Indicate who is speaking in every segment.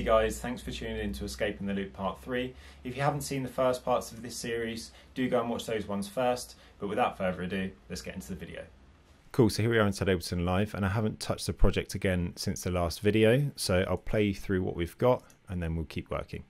Speaker 1: guys, thanks for tuning in to Escaping the Loop Part 3. If you haven't seen the first parts of this series, do go and watch those ones first, but without further ado, let's get into the video. Cool, so here we are inside Ableton Live, and I haven't touched the project again since the last video, so I'll play you through what we've got and then we'll keep working.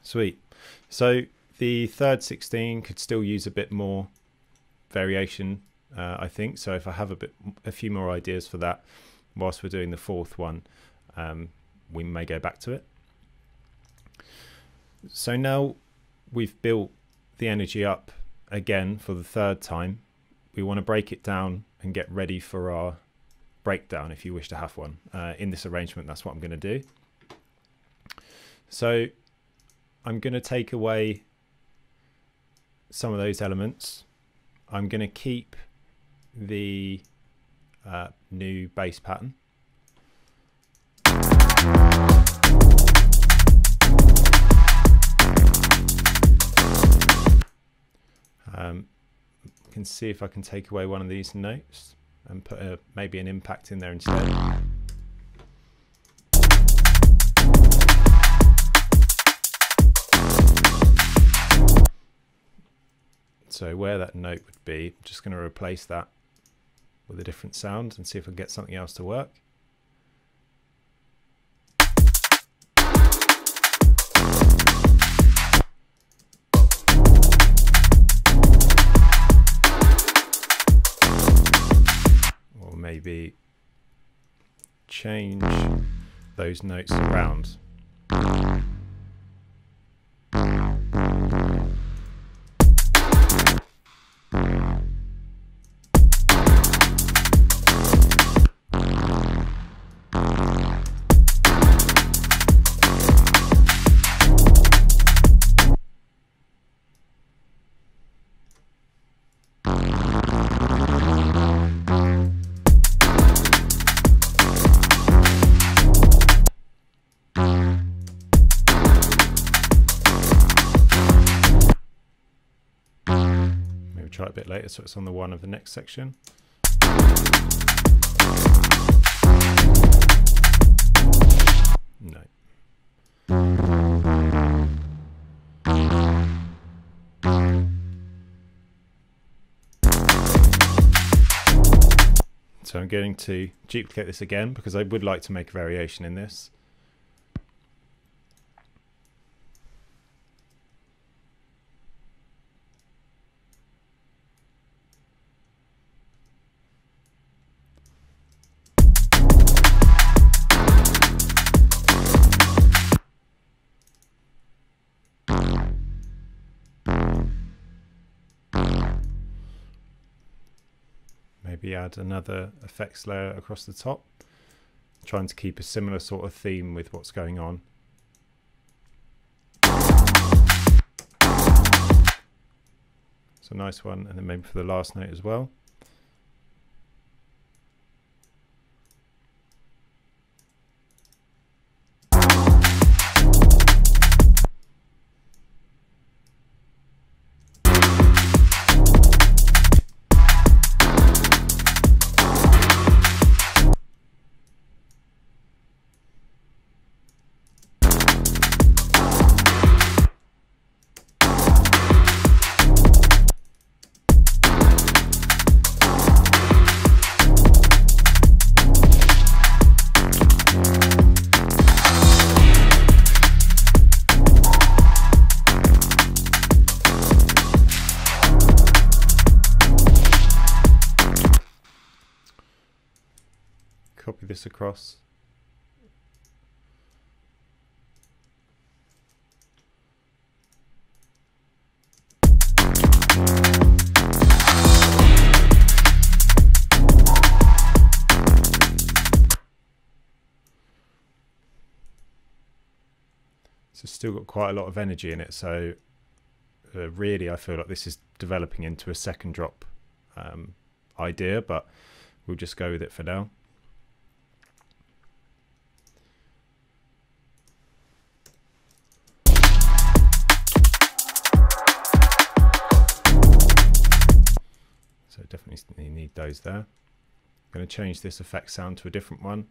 Speaker 1: Sweet. So the third 16 could still use a bit more variation, I think. So if I have a few more ideas for that whilst we're doing the fourth one, we may go back to it. So now we've built the energy up again for the third time. We want to break it down and get ready for our breakdown, if you wish to have one. In this arrangement, that's what I'm going to do. So I'm going to take away some of those elements. I'm going to keep the new bass pattern. I can see if I can take away one of these notes and put maybe an impact in there instead. So where that note would be, I'm just going to replace that with a different sound and see if I can get something else to work. Or maybe change those notes around. Try it a bit later so it's on the one of the next section. No. So I'm going to duplicate this again because I would like to make a variation in this. Maybe add another effects layer across the top, trying to keep a similar sort of theme with what's going on. It's a nice one, and then maybe for the last note as well. copy this across. So it's still got quite a lot of energy in it, so really I feel like this is developing into a second drop idea, but we'll just go with it for now. So definitely need those there. I'm going to change this effect sound to a different one.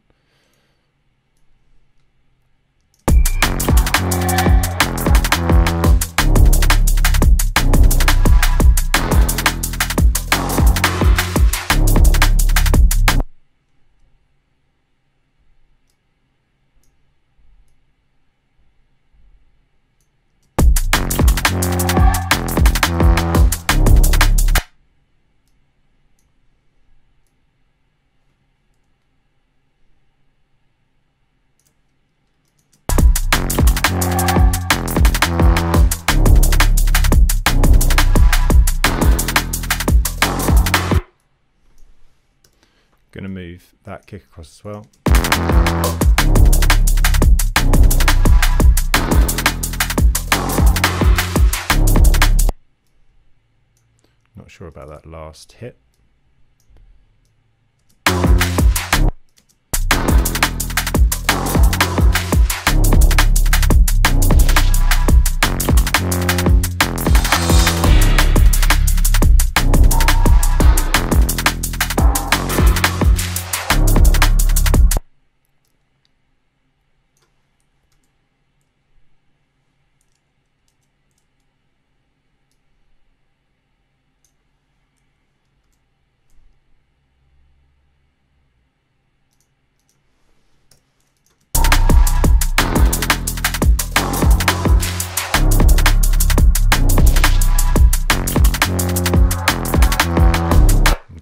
Speaker 1: Going to move that kick across as well. Not sure about that last hit.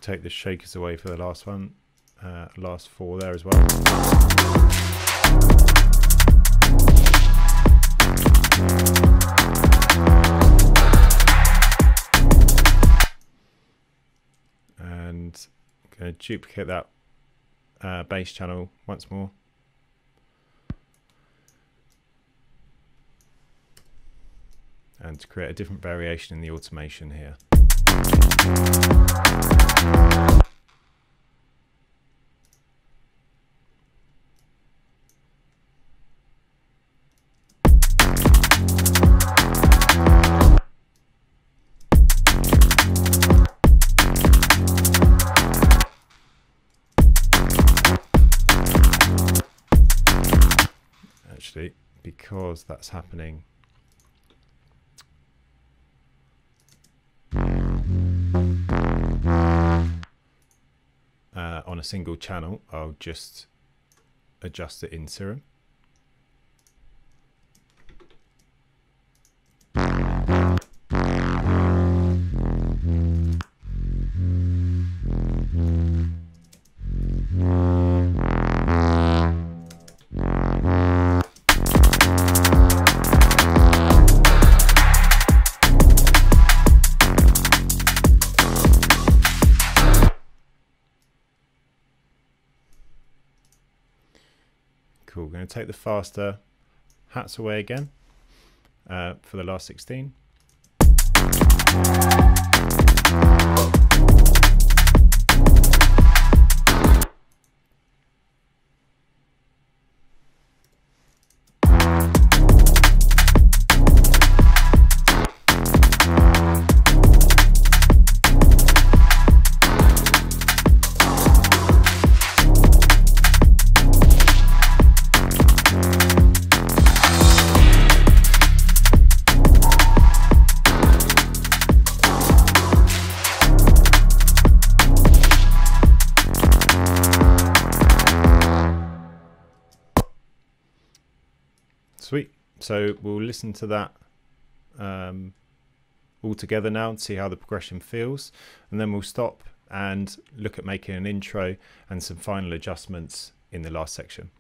Speaker 1: Take the shakers away for the last one, last four there as well. And I'm going to duplicate that bass channel once more. And to create a different variation in the automation here. Actually, because that's happening on a single channel, I'll just adjust it in Serum. Cool, we're going to take the faster hats away again for the last 16. Sweet. So we'll listen to that all together now and see how the progression feels, and then we'll stop and look at making an intro and some final adjustments in the last section.